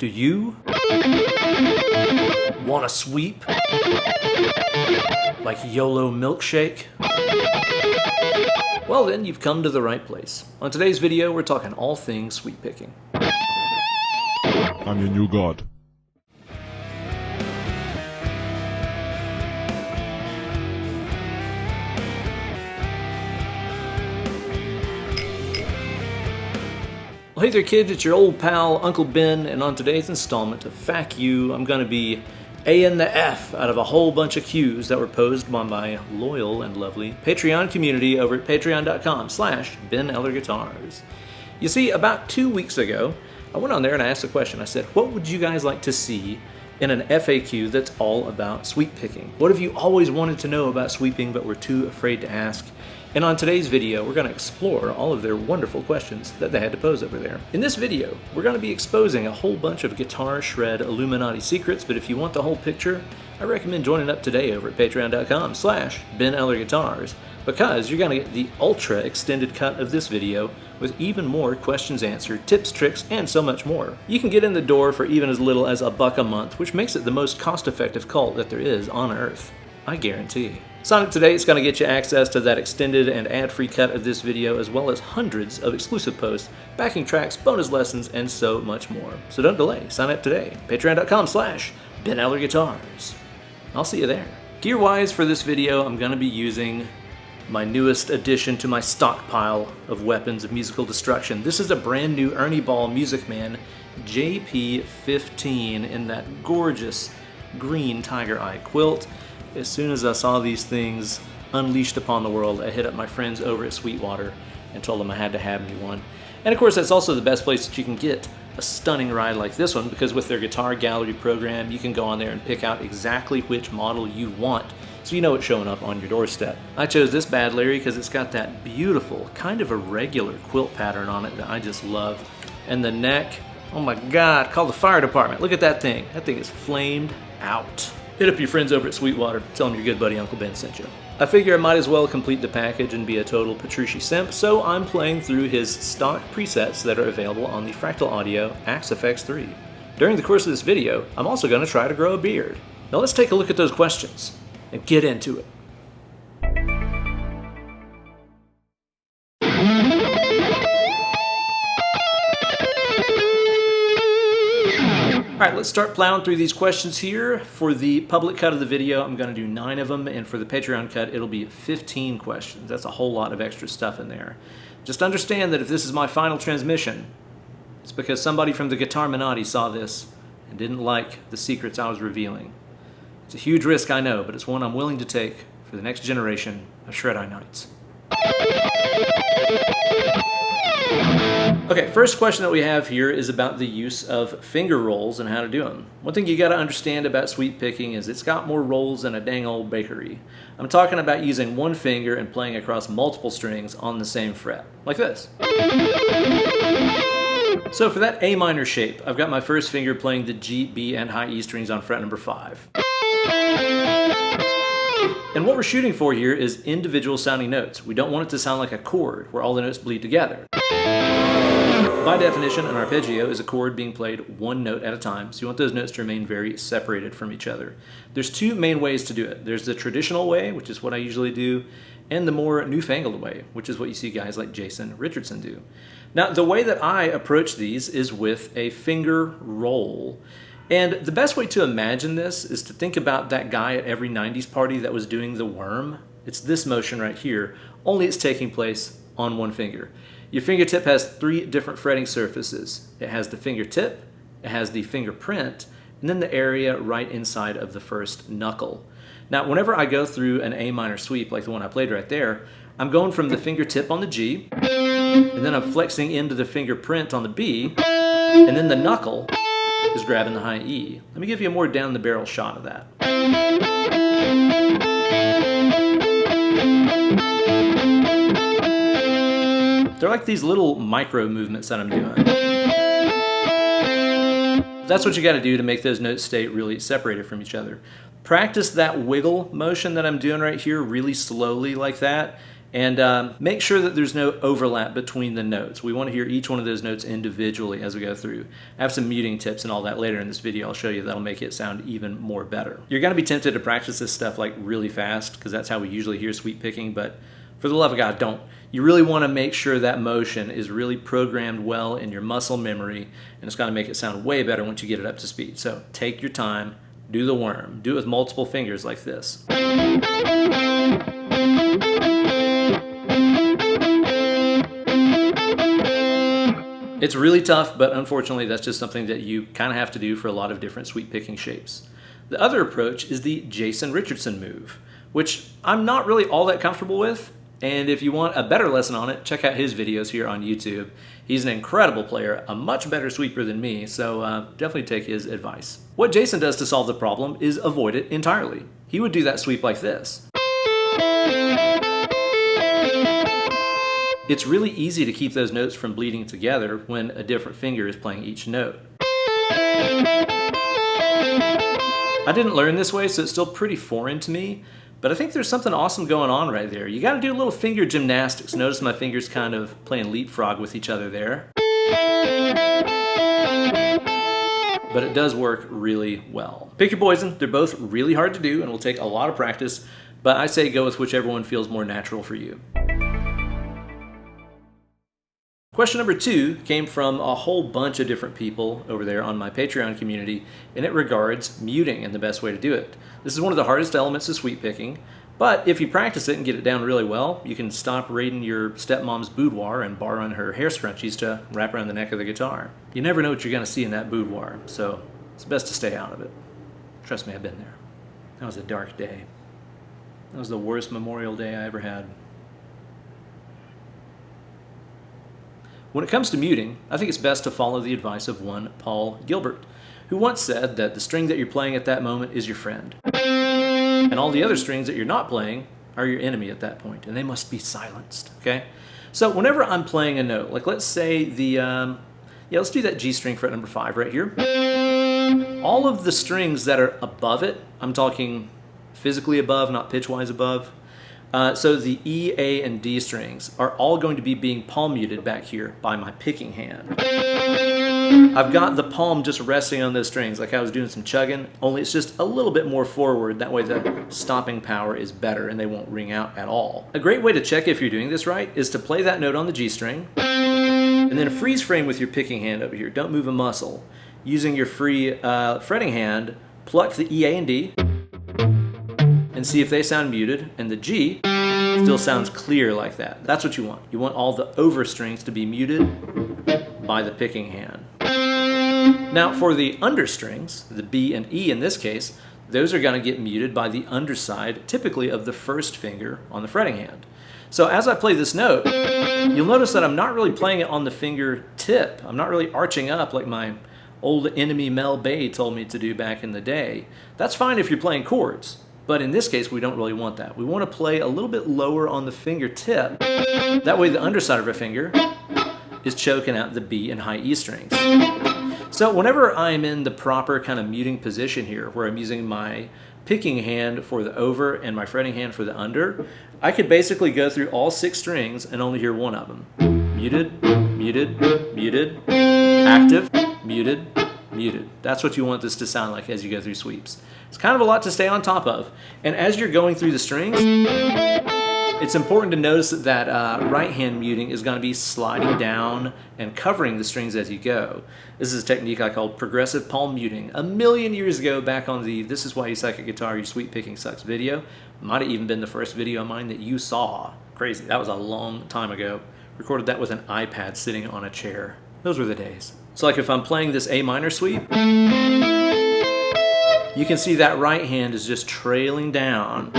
Do you want a sweep? Like YOLO milkshake? Well then, you've come to the right place. On today's video, we're talking all things sweep picking. I'm your new god. Well, hey there kids, it's your old pal Uncle Ben, and on today's installment of FAQ You, I'm going to be A-ing the F out of a whole bunch of Qs that were posed by my loyal and lovely Patreon community over at patreon.com/BenEllerGuitars. You see, about 2 weeks ago, I went on there and I asked a question. I said, what would you guys like to see in an FAQ that's all about sweep picking? What have you always wanted to know about sweeping but were too afraid to ask? And on today's video, we're going to explore all of their wonderful questions that they had to pose over there. In this video, we're going to be exposing a whole bunch of guitar shred Illuminati secrets, but if you want the whole picture, I recommend joining up today over at patreon.com/BenEllerGuitars, because you're going to get the ultra extended cut of this video with even more questions answered, tips, tricks, and so much more. You can get in the door for even as little as $1 a month, which makes it the most cost-effective cult that there is on Earth. I guarantee. Sign up today. It's going to get you access to that extended and ad-free cut of this video, as well as hundreds of exclusive posts, backing tracks, bonus lessons, and so much more. So don't delay. Sign up today. Patreon.com/BenEllerGuitars. I'll see you there. Gear-wise for this video, I'm going to be using my newest addition to my stockpile of weapons of musical destruction. This is a brand new Ernie Ball Music Man JP15 in that gorgeous green tiger eye quilt. As soon as I saw these things unleashed upon the world, I hit up my friends over at Sweetwater and told them I had to have me one. And of course, that's also the best place that you can get a stunning ride like this one, because with their guitar gallery program, you can go on there and pick out exactly which model you want, so you know it's showing up on your doorstep. I chose this bad Larry because it's got that beautiful, kind of irregular quilt pattern on it that I just love. And the neck, oh my God, call the fire department. Look at that thing. That thing is flamed out. Hit up your friends over at Sweetwater. Tell them your good buddy Uncle Ben sent you. I figure I might as well complete the package and be a total Petrucci simp, so I'm playing through his stock presets that are available on the Fractal Audio Axe FX 3. During the course of this video, I'm also going to try to grow a beard. Now let's take a look at those questions and get into it. Alright, let's start plowing through these questions here. For the public cut of the video, I'm going to do 9 of them, and for the Patreon cut, it'll be 15 questions. That's a whole lot of extra stuff in there. Just understand that if this is my final transmission, it's because somebody from the Guitar Minati saw this and didn't like the secrets I was revealing. It's a huge risk, I know, but it's one I'm willing to take for the next generation of Shred-Eye Knights. Okay, first question that we have here is about the use of finger rolls and how to do them. One thing you got to understand about sweep picking is it's got more rolls than a dang old bakery. I'm talking about using one finger and playing across multiple strings on the same fret, like this. So for that A minor shape, I've got my first finger playing the G, B, and high E strings on fret number 5. And what we're shooting for here is individual sounding notes. We don't want it to sound like a chord where all the notes bleed together. By definition, an arpeggio is a chord being played one note at a time, so you want those notes to remain very separated from each other. There's 2 main ways to do it. There's the traditional way, which is what I usually do, and the more newfangled way, which is what you see guys like Jason Richardson do. Now, the way that I approach these is with a finger roll. And the best way to imagine this is to think about that guy at every 90s party that was doing the worm. It's this motion right here, only it's taking place on one finger. Your fingertip has 3 different fretting surfaces. It has the fingertip, it has the fingerprint, and then the area right inside of the first knuckle. Now, whenever I go through an A minor sweep, like the one I played right there, I'm going from the fingertip on the G, and then I'm flexing into the fingerprint on the B, and then the knuckle is grabbing the high E. Let me give you a more down the barrel shot of that. They're like these little micro movements that I'm doing. That's what you got to do to make those notes stay really separated from each other. Practice that wiggle motion that I'm doing right here really slowly like that, And make sure that there's no overlap between the notes. We want to hear each one of those notes individually as we go through. I have some muting tips and all that later in this video. I'll show you that'll make it sound even more better. You're going to be tempted to practice this stuff like really fast because that's how we usually hear sweep picking, but for the love of God, don't. You really want to make sure that motion is really programmed well in your muscle memory, and it's going to make it sound way better once you get it up to speed. So take your time, do the worm. Do it with multiple fingers like this. It's really tough, but unfortunately that's just something that you kind of have to do for a lot of different sweep picking shapes. The other approach is the Jason Richardson move, which I'm not really all that comfortable with, and if you want a better lesson on it, check out his videos here on YouTube. He's an incredible player, a much better sweeper than me, so definitely take his advice. What Jason does to solve the problem is avoid it entirely. He would do that sweep like this. It's really easy to keep those notes from bleeding together when a different finger is playing each note. I didn't learn this way, so it's still pretty foreign to me, but I think there's something awesome going on right there. You gotta do a little finger gymnastics. Notice my fingers kind of playing leapfrog with each other there. But it does work really well. Pick your poison. They're both really hard to do and will take a lot of practice, but I say go with whichever one feels more natural for you. Question number 2 came from a whole bunch of different people over there on my Patreon community, and it regards muting and the best way to do it. This is one of the hardest elements of sweep picking, but if you practice it and get it down really well, you can stop raiding your stepmom's boudoir and borrowing her hair scrunchies to wrap around the neck of the guitar. You never know what you're going to see in that boudoir, so it's best to stay out of it. Trust me, I've been there. That was a dark day. That was the worst Memorial Day I ever had. When it comes to muting, I think it's best to follow the advice of one Paul Gilbert, who once said that the string that you're playing at that moment is your friend. And all the other strings that you're not playing are your enemy at that point, and they must be silenced, okay? So whenever I'm playing a note, like let's say let's do that G string fret number 5 right here. All of the strings that are above it, I'm talking physically above, not pitch-wise above, so the E, A, and D strings are all going to be being palm muted back here by my picking hand. I've got the palm just resting on those strings like I was doing some chugging, only it's just a little bit more forward. That way the stopping power is better and they won't ring out at all. A great way to check if you're doing this right is to play that note on the G string and then freeze frame with your picking hand over here. Don't move a muscle. Using your free fretting hand, pluck the E, A, and D and see if they sound muted, and the G still sounds clear like that. That's what you want. You want all the over strings to be muted by the picking hand. Now for the under strings, the B and E in this case, those are going to get muted by the underside, typically of the first finger on the fretting hand. So as I play this note, you'll notice that I'm not really playing it on the finger tip. I'm not really arching up like my old enemy Mel Bay told me to do back in the day. That's fine if you're playing chords. But in this case, we don't really want that. We want to play a little bit lower on the fingertip. That way the underside of our finger is choking out the B and high E strings. So whenever I'm in the proper kind of muting position here, where I'm using my picking hand for the over and my fretting hand for the under, I could basically go through all 6 strings and only hear one of them. Muted, muted, muted, active, muted, muted. That's what you want this to sound like as you go through sweeps. It's kind of a lot to stay on top of. And as you're going through the strings, it's important to notice that right hand muting is going to be sliding down and covering the strings as you go. This is a technique I called progressive palm muting. A million years ago, back on the This Is Why You Suck at Guitar, Your Sweep Picking Sucks video. Might have even been the first video of mine that you saw. Crazy, that was a long time ago. Recorded that with an iPad sitting on a chair. Those were the days. So like if I'm playing this A minor sweep, you can see that right hand is just trailing down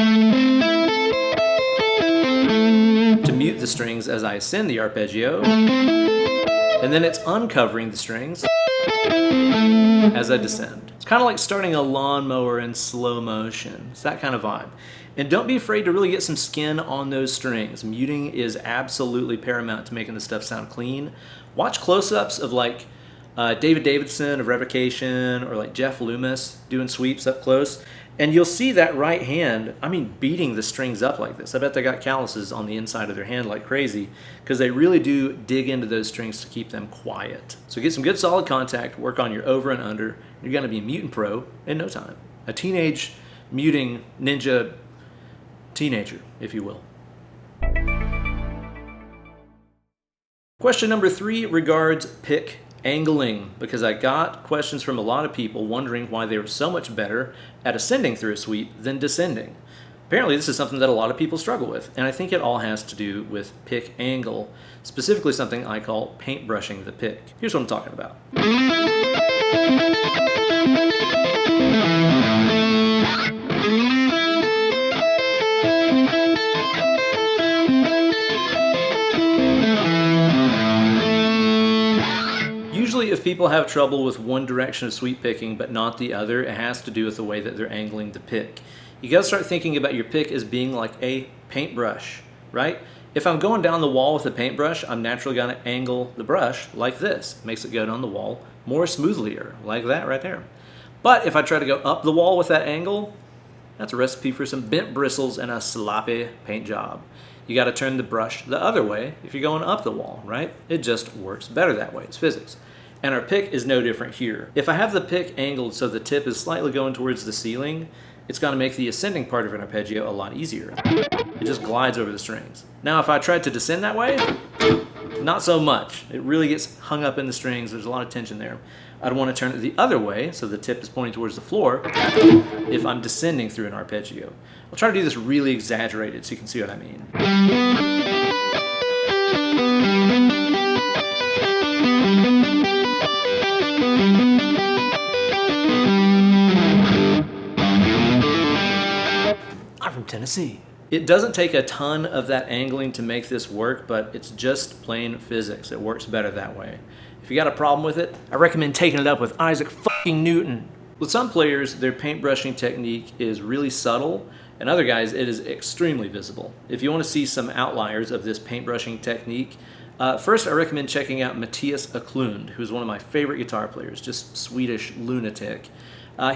to mute the strings as I ascend the arpeggio, and then it's uncovering the strings as I descend. It's kind of like starting a lawnmower in slow motion. It's that kind of vibe. And don't be afraid to really get some skin on those strings. Muting is absolutely paramount to making the stuff sound clean. Watch close-ups of like David Davidson of Revocation, or like Jeff Loomis doing sweeps up close. And you'll see that right hand, I mean, beating the strings up like this. I bet they got calluses on the inside of their hand like crazy, because they really do dig into those strings to keep them quiet. So get some good solid contact, work on your over and under. You're going to be a mutant pro in no time. A teenage muting ninja teenager, if you will. Question number 3 regards pick angling, because I got questions from a lot of people wondering why they were so much better at ascending through a sweep than descending. Apparently this is something that a lot of people struggle with, and I think it all has to do with pick angle, specifically something I call paintbrushing the pick. Here's what I'm talking about. Usually if people have trouble with one direction of sweep picking but not the other, it has to do with the way that they're angling the pick. You gotta start thinking about your pick as being like a paintbrush, right? If I'm going down the wall with a paintbrush, I'm naturally gonna angle the brush like this. Makes it go down the wall more smoothlier, like that right there. But if I try to go up the wall with that angle, that's a recipe for some bent bristles and a sloppy paint job. You gotta turn the brush the other way if you're going up the wall, right? It just works better that way, it's physics. And our pick is no different here. If I have the pick angled so the tip is slightly going towards the ceiling, it's gonna make the ascending part of an arpeggio a lot easier. It just glides over the strings. Now if I tried to descend that way, not so much. It really gets hung up in the strings, there's a lot of tension there. I'd wanna turn it the other way so the tip is pointing towards the floor if I'm descending through an arpeggio. I'll try to do this really exaggerated so you can see what I mean. I'm from Tennessee. It doesn't take a ton of that angling to make this work, but it's just plain physics. It works better that way. If you got a problem with it, I recommend taking it up with Isaac fucking Newton. With some players, their paintbrushing technique is really subtle, and other guys, it is extremely visible. If you want to see some outliers of this paintbrushing technique, first I recommend checking out Matthias Eklund, who's one of my favorite guitar players, just Swedish lunatic.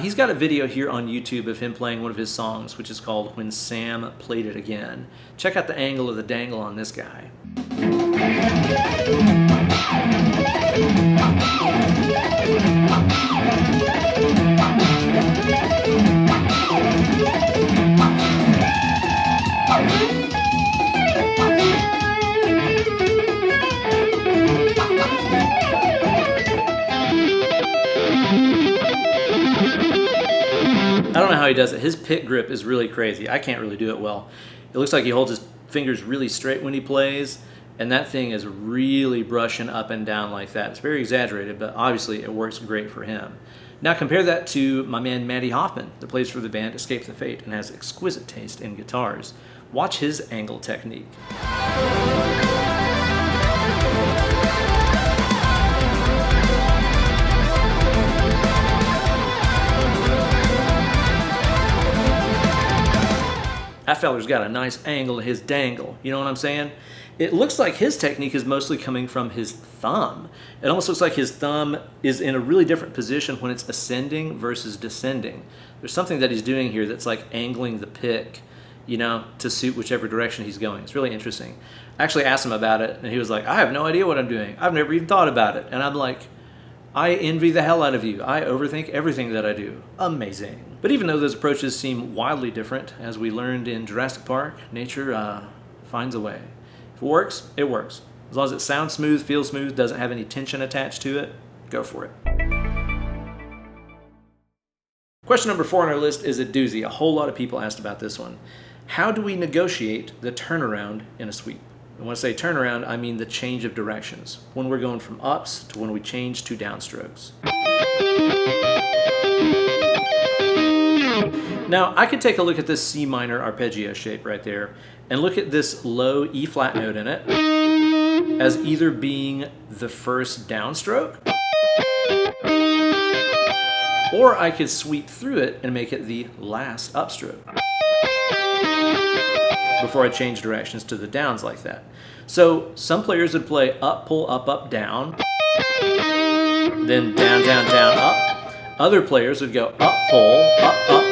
He's got a video here on YouTube of him playing one of his songs, which is called When Sam Played It Again. Check out the angle of the dangle on this guy. I don't know how he does it. His pick grip is really crazy. I can't really do it well. It looks like he holds his fingers really straight when he plays, and that thing is really brushing up and down like that. It's very exaggerated, but obviously it works great for him. Now compare that to my man Matty Hoffman, that plays for the band Escape the Fate and has exquisite taste in guitars. Watch his angle technique. That feller's got a nice angle to his dangle, you know what I'm saying? It looks like his technique is mostly coming from his thumb. It almost looks like his thumb is in a really different position when it's ascending versus descending. There's something that he's doing here that's like angling the pick, you know, to suit whichever direction he's going. It's really interesting. I actually asked him about it, and he was like, I have no idea what I'm doing. I've never even thought about it. And I'm like, I envy the hell out of you. I overthink everything that I do. Amazing. But even though those approaches seem wildly different, as we learned in Jurassic Park, nature finds a way. If it works, it works. As long as it sounds smooth, feels smooth, doesn't have any tension attached to it, go for it. Question number 4 on our list is a doozy. A whole lot of people asked about this one. How do we negotiate the turnaround in a sweep? And when I say turnaround, I mean the change of directions. When we're going from ups to when we change to downstrokes. Now, I could take a look at this C minor arpeggio shape right there and look at this low E flat note in it as either being the first downstroke, or I could sweep through it and make it the last upstroke before I change directions to the downs like that. So some players would play up, pull, up, up, down, then down, down, down, up. Other players would go up, pull, up, up,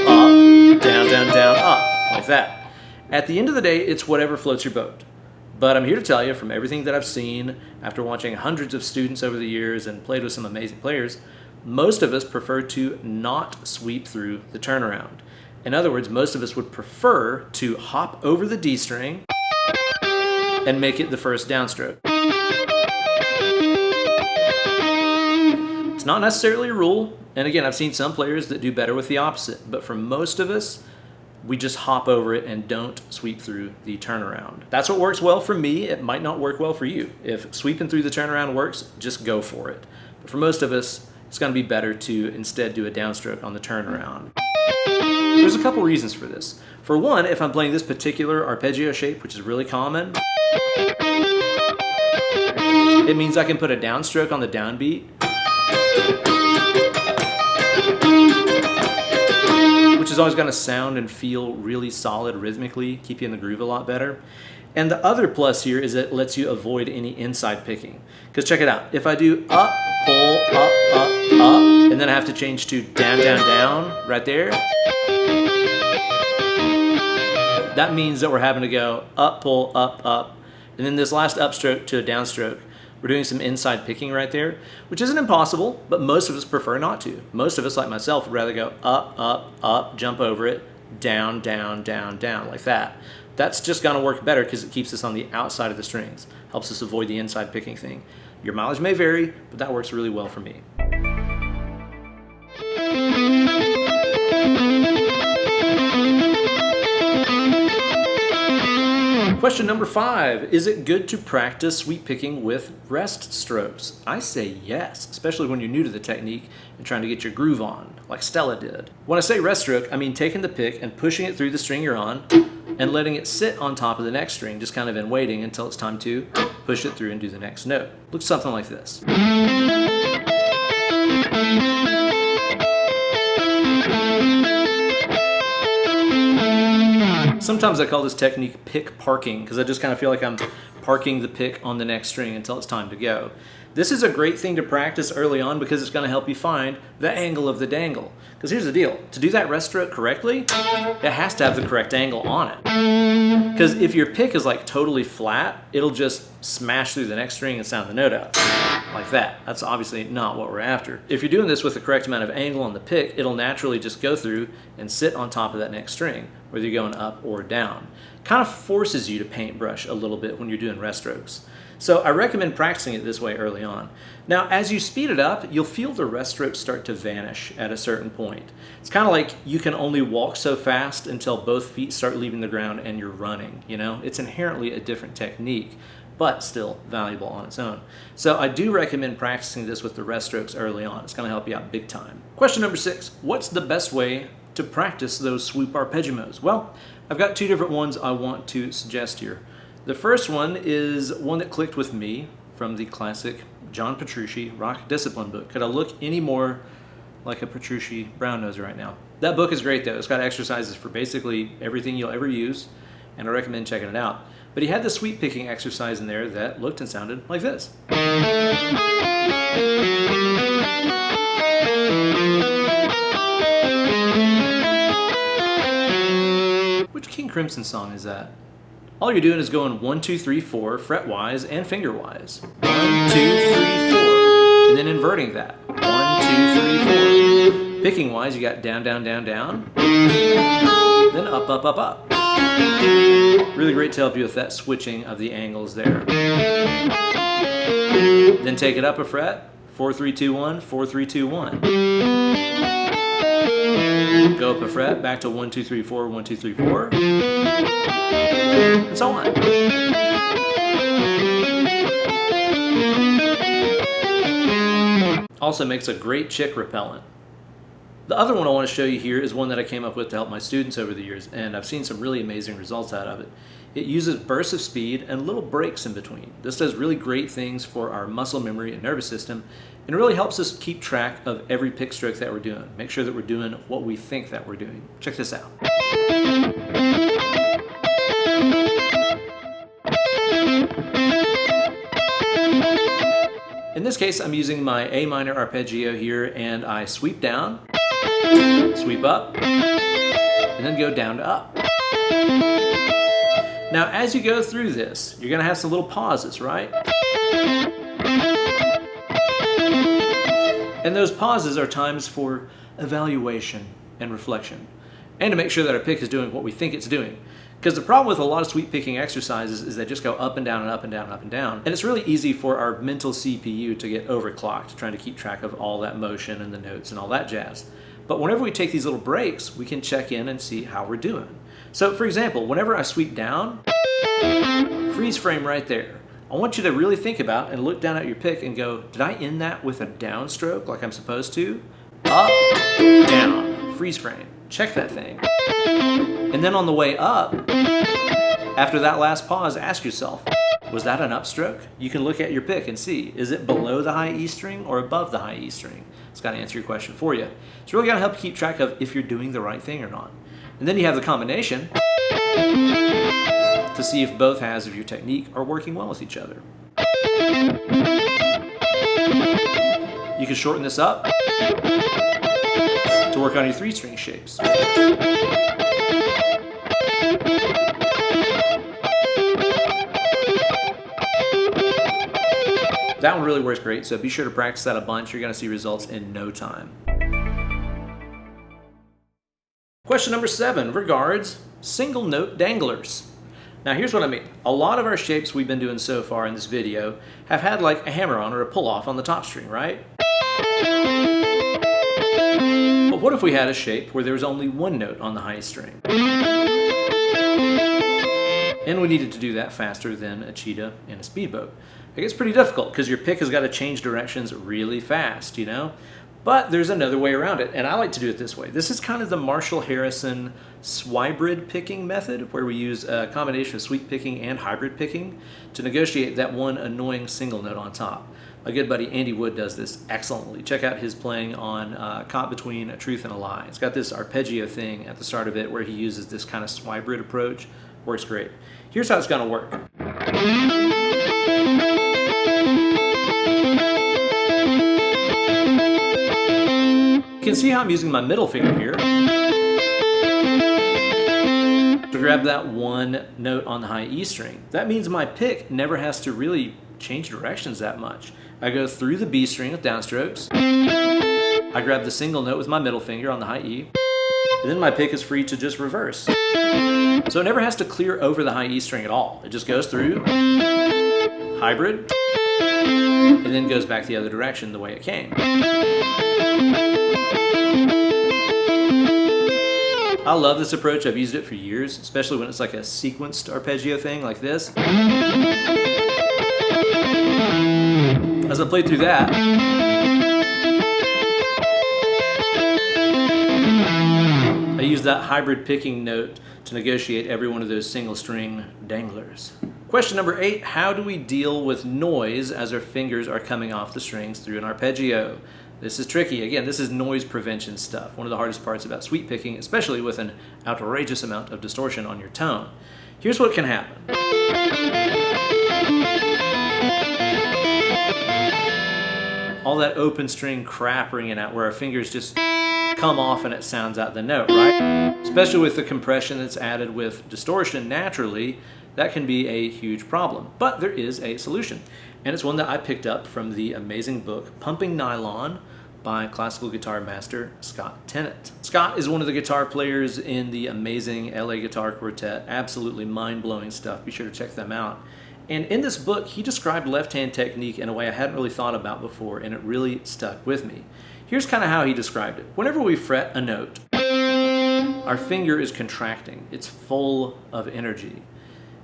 down, down, down, up, like that. At the end of the day, it's whatever floats your boat. But I'm here to tell you, from everything that I've seen, after watching hundreds of students over the years and played with some amazing players, most of us prefer to not sweep through the turnaround. In other words, most of us would prefer to hop over the D string and make it the first downstroke. It's not necessarily a rule, and again, I've seen some players that do better with the opposite, but for most of us, we just hop over it and don't sweep through the turnaround. That's what works well for me. It might not work well for you. If sweeping through the turnaround works, just go for it. But for most of us, it's going to be better to instead do a downstroke on the turnaround. There's a couple reasons for this. For one, if I'm playing this particular arpeggio shape, which is really common, it means I can put a downstroke on the downbeat, which is always going to sound and feel really solid rhythmically, keep you in the groove a lot better. And the other plus here is it lets you avoid any inside picking. Because check it out, if I do up, pull, up, up, up, and then I have to change to down, down, down, right there, that means that we're having to go up, pull, up, and then this last upstroke to a downstroke, we're doing some inside picking right there, which isn't impossible, but most of us prefer not to. Most of us, like myself, would rather go up, up, up, jump over it, down, down, down, down, like that. That's just gonna work better because it keeps us on the outside of the strings, helps us avoid the inside picking thing. Your mileage may vary, but that works really well for me. Question number 5, is it good to practice sweep picking with rest strokes? I say yes, especially when you're new to the technique and trying to get your groove on, like Stella did. When I say rest stroke, I mean taking the pick and pushing it through the string you're on and letting it sit on top of the next string, just kind of in waiting until it's time to push it through and do the next note. Looks something like this. Sometimes I call this technique pick parking because I just kind of feel like I'm parking the pick on the next string until it's time to go. This is a great thing to practice early on because it's going to help you find the angle of the dangle. Because here's the deal, to do that rest stroke correctly, it has to have the correct angle on it. Because if your pick is like totally flat, it'll just smash through the next string and sound the note out. Like that. That's obviously not what we're after. If you're doing this with the correct amount of angle on the pick, it'll naturally just go through and sit on top of that next string, whether you're going up or down. Kind of forces you to paintbrush a little bit when you're doing rest strokes. So I recommend practicing it this way early on. Now, as you speed it up, you'll feel the rest strokes start to vanish at a certain point. It's kind of like you can only walk so fast until both feet start leaving the ground and you're running, you know? It's inherently a different technique, but still valuable on its own. So I do recommend practicing this with the rest strokes early on. It's going to help you out big time. Question number 6, what's the best way to practice those swoop arpeggios? Well, I've got 2 different ones I want to suggest here. The first one is one that clicked with me from the classic John Petrucci Rock Discipline book. Could I look any more like a Petrucci brown noser right now? That book is great though. It's got exercises for basically everything you'll ever use, and I recommend checking it out. But he had the sweep picking exercise in there that looked and sounded like this. Which King Crimson song is that? All you're doing is going 1, 2, 3, 4, fret-wise and finger-wise. 1, 2, 3, 4. And then inverting that. 1, 2, 3, 4. Picking-wise, you got down, down, down, down. Then up, up, up, up. Really great to help you with that switching of the angles there. Then take it up a fret. 4, 3, 2, 1, 4, 3, 2, 1. Go up a fret, back to 1, 2, 3, 4, 1, 2, 3, 4. And so on. Also makes a great chick repellent. The other one I want to show you here is one that I came up with to help my students over the years, and I've seen some really amazing results out of it. It uses bursts of speed and little breaks in between. This does really great things for our muscle memory and nervous system, and it really helps us keep track of every pick stroke that we're doing. Make sure that we're doing what we think that we're doing. Check this out. And this case, I'm using my A minor arpeggio here, and I sweep down, sweep up, and then go down to up. Now, as you go through this, you're going to have some little pauses, right? And those pauses are times for evaluation and reflection, and to make sure that our pick is doing what we think it's doing. Because the problem with a lot of sweep picking exercises is they just go up and down and up and down and up and down. And it's really easy for our mental CPU to get overclocked, trying to keep track of all that motion and the notes and all that jazz. But whenever we take these little breaks, we can check in and see how we're doing. So for example, whenever I sweep down, freeze frame right there. I want you to really think about and look down at your pick and go, did I end that with a downstroke like I'm supposed to? Up, down, freeze frame. Check that thing. And then on the way up, after that last pause, ask yourself, was that an upstroke? You can look at your pick and see, is it below the high E string or above the high E string? It's got to answer your question for you. It's really going to help you keep track of if you're doing the right thing or not. And then you have the combination to see if both halves of your technique are working well with each other. You can shorten this up to work on your 3-string shapes. That one really works great, so be sure to practice that a bunch. You're going to see results in no time. Question number 7 regards single note danglers. Now here's what I mean. A lot of our shapes we've been doing so far in this video have had like a hammer-on or a pull-off on the top string, right? But what if we had a shape where there was only one note on the high string? And we needed to do that faster than a cheetah and a speedboat. It gets pretty difficult because your pick has got to change directions really fast, you know? But there's another way around it, and I like to do it this way. This is kind of the Marshall Harrison swybrid picking method, where we use a combination of sweep picking and hybrid picking to negotiate that one annoying single note on top. My good buddy Andy Wood does this excellently. Check out his playing on Caught Between a Truth and a Lie. It's got this arpeggio thing at the start of it where he uses this kind of swybrid approach. Works great. Here's how it's going to work. You can see how I'm using my middle finger here to grab that one note on the high E string. That means my pick never has to really change directions that much. I go through the B string with downstrokes. I grab the single note with my middle finger on the high E, and then my pick is free to just reverse. So it never has to clear over the high E string at all. It just goes through, hybrid, and then goes back the other direction the way it came. I love this approach. I've used it for years, especially when it's like a sequenced arpeggio thing like this. As I played through that, I used that hybrid picking note to negotiate every one of those single string danglers. Question number 8, how do we deal with noise as our fingers are coming off the strings through an arpeggio? This is tricky. Again, this is noise prevention stuff. One of the hardest parts about sweep picking, especially with an outrageous amount of distortion on your tone. Here's what can happen. All that open string crap ringing out where our fingers just come off and it sounds out the note, right? Especially with the compression that's added with distortion naturally, that can be a huge problem. But there is a solution, and it's one that I picked up from the amazing book Pumping Nylon by classical guitar master Scott Tennant. Scott is one of the guitar players in the amazing LA Guitar Quartet. Absolutely mind-blowing stuff. Be sure to check them out. And in this book, he described left-hand technique in a way I hadn't really thought about before, and it really stuck with me. Here's kind of how he described it. Whenever we fret a note, our finger is contracting. It's full of energy.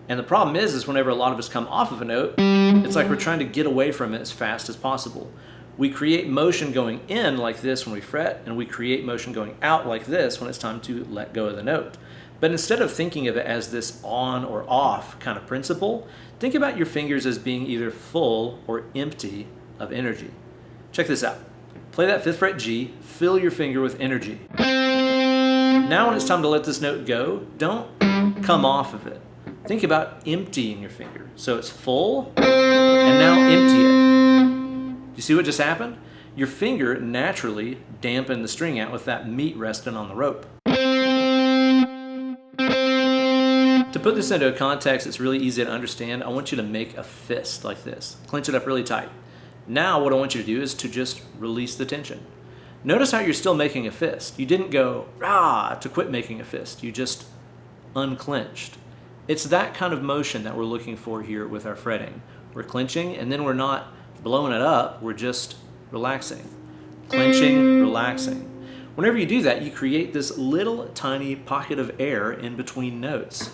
And the problem is whenever a lot of us come off of a note, it's like we're trying to get away from it as fast as possible. We create motion going in like this when we fret, and we create motion going out like this when it's time to let go of the note. But instead of thinking of it as this on or off kind of principle, think about your fingers as being either full or empty of energy. Check this out. Play that 5th fret G, fill your finger with energy. Now when it's time to let this note go, don't come off of it. Think about emptying your finger. So it's full, and now empty it. You see what just happened? Your finger naturally dampened the string out with that meat resting on the rope. To put this into a context that's really easy to understand, I want you to make a fist like this. Clench it up really tight. Now what I want you to do is to just release the tension. Notice how you're still making a fist. You didn't go, rah, to quit making a fist. You just unclenched. It's that kind of motion that we're looking for here with our fretting. We're clenching, and then we're not blowing it up, we're just relaxing. Clenching, relaxing. Whenever you do that, you create this little tiny pocket of air in between notes.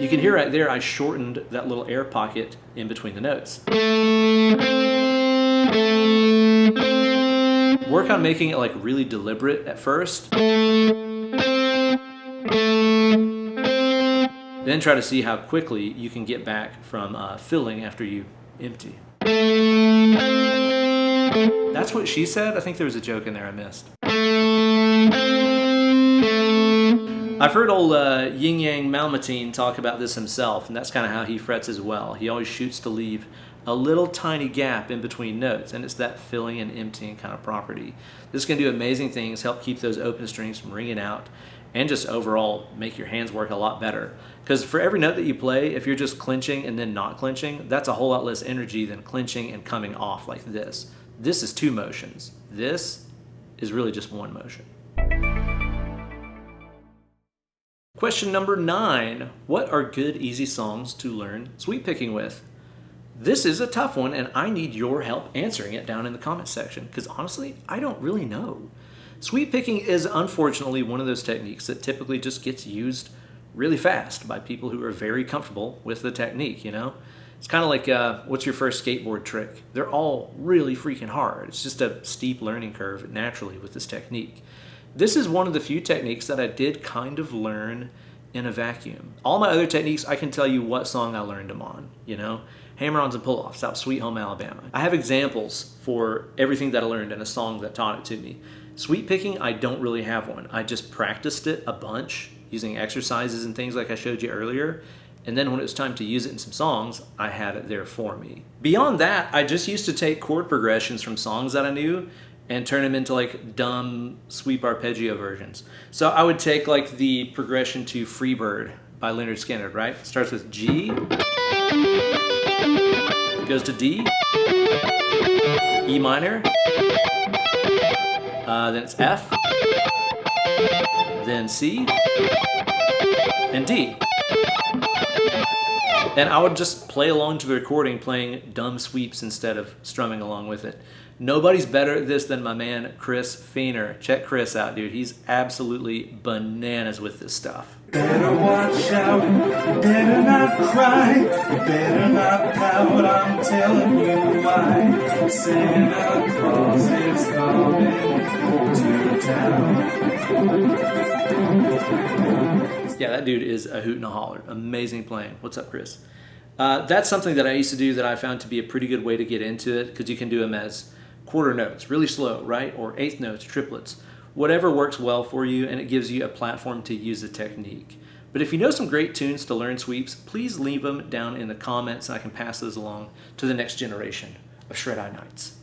You can hear right there, I shortened that little air pocket in between the notes. Work on making it like really deliberate at first. Then try to see how quickly you can get back from filling after you empty. That's what she said? I think there was a joke in there I missed. I've heard old Yin Yang Malmatine talk about this himself, and that's kind of how he frets as well. He always shoots to leave a little tiny gap in between notes, and it's that filling and emptying kind of property. This can do amazing things, help keep those open strings from ringing out, and just overall make your hands work a lot better. Because for every note that you play, if you're just clenching and then not clenching, that's a whole lot less energy than clenching and coming off like this. This is two motions. This is really just one motion. Question number 9. What are good, easy songs to learn sweep picking with? This is a tough one, and I need your help answering it down in the comments section, because honestly, I don't really know. Sweep picking is unfortunately one of those techniques that typically just gets used really fast by people who are very comfortable with the technique, you know? It's kind of like, what's your first skateboard trick? They're all really freaking hard. It's just a steep learning curve naturally with this technique. This is one of the few techniques that I did kind of learn in a vacuum. All my other techniques, I can tell you what song I learned them on, you know? Hammer-ons and pull-offs out Sweet Home Alabama. I have examples for everything that I learned in a song that taught it to me. Sweep picking, I don't really have one. I just practiced it a bunch using exercises and things like I showed you earlier. And then when it was time to use it in some songs, I had it there for me. Beyond that, I just used to take chord progressions from songs that I knew and turn them into like dumb sweep arpeggio versions. So I would take like the progression to Freebird by Leonard Skinner, right? It starts with G, it goes to D, E minor, then it's F, then C, and D. And I would just play along to the recording playing dumb sweeps instead of strumming along with it. Nobody's better at this than my man Chris Feener. Check Chris out, dude. He's absolutely bananas with this stuff. Better watch out, better not cry, better not pout, I'm telling you why. Santa Claus is coming to town. Yeah, that dude is a hoot and a holler. Amazing playing. What's up, Chris? That's something that I used to do that I found to be a pretty good way to get into it, because you can do them as quarter notes, really slow, right? Or eighth notes, triplets. Whatever works well for you, and it gives you a platform to use the technique. But if you know some great tunes to learn sweeps, please leave them down in the comments and I can pass those along to the next generation of Shred-Eye Knights.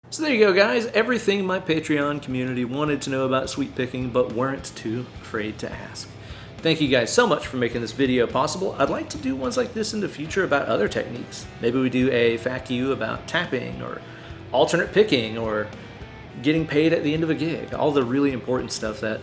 So there you go, guys. Everything my Patreon community wanted to know about sweep picking but weren't too afraid to ask. Thank you guys so much for making this video possible. I'd like to do ones like this in the future about other techniques. Maybe we do a FAQ about tapping or alternate picking or getting paid at the end of a gig. All the really important stuff that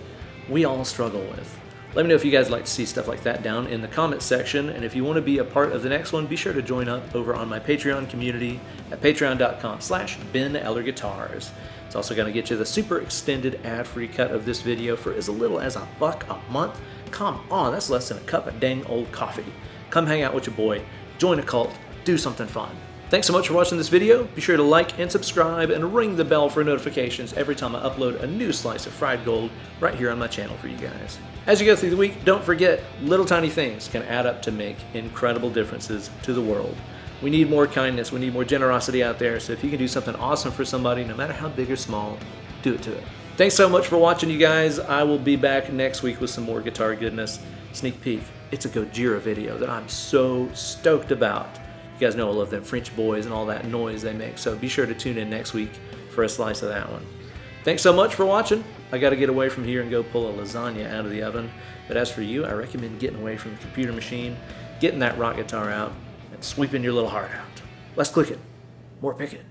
we all struggle with. Let me know if you guys like to see stuff like that down in the comments section, and if you want to be a part of the next one, be sure to join up over on my Patreon community at patreon.com/BenEllerGuitars. It's also going to get you the super extended ad-free cut of this video for as little as $1 a month. Come on, that's less than a cup of dang old coffee. Come hang out with your boy, join a cult, do something fun. Thanks so much for watching this video. Be sure to like and subscribe and ring the bell for notifications every time I upload a new slice of fried gold right here on my channel for you guys. As you go through the week, don't forget, little tiny things can add up to make incredible differences to the world. We need more kindness, we need more generosity out there, so if you can do something awesome for somebody, no matter how big or small, do it to it. Thanks so much for watching, you guys. I will be back next week with some more guitar goodness. Sneak peek, it's a Gojira video that I'm so stoked about. You guys know I love them French boys and all that noise they make, so be sure to tune in next week for a slice of that one. Thanks so much for watching. I got to get away from here and go pull a lasagna out of the oven. But as for you, I recommend getting away from the computer machine, getting that rock guitar out, and sweeping your little heart out. Less clicking, more picking.